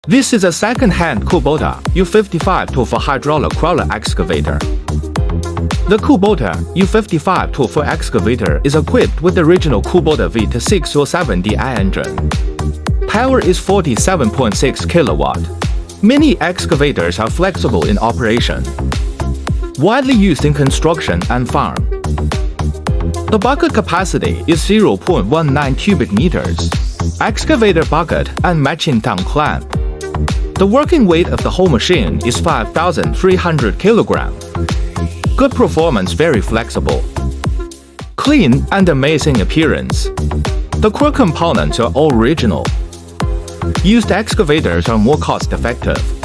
This is a second-hand KUBOTA u55-4 hydraulic crawler excavator. The KUBOTA u55-4 excavator is equipped with the original KUBOTA 𝗵𝘁𝘄𝘄𝘄 engine. Power is 47.6 kW. Mini excavators are flexible in operation. Widely used in construction and farm. The bucket capacity is 0.19 cubic meters. Excavator bucket and matching down clamp. The working weight of the whole machine is 5,300 kilograms. Good performance, very flexible. Clean and amazing appearance. The core components are all original. Used excavators are more cost-effective.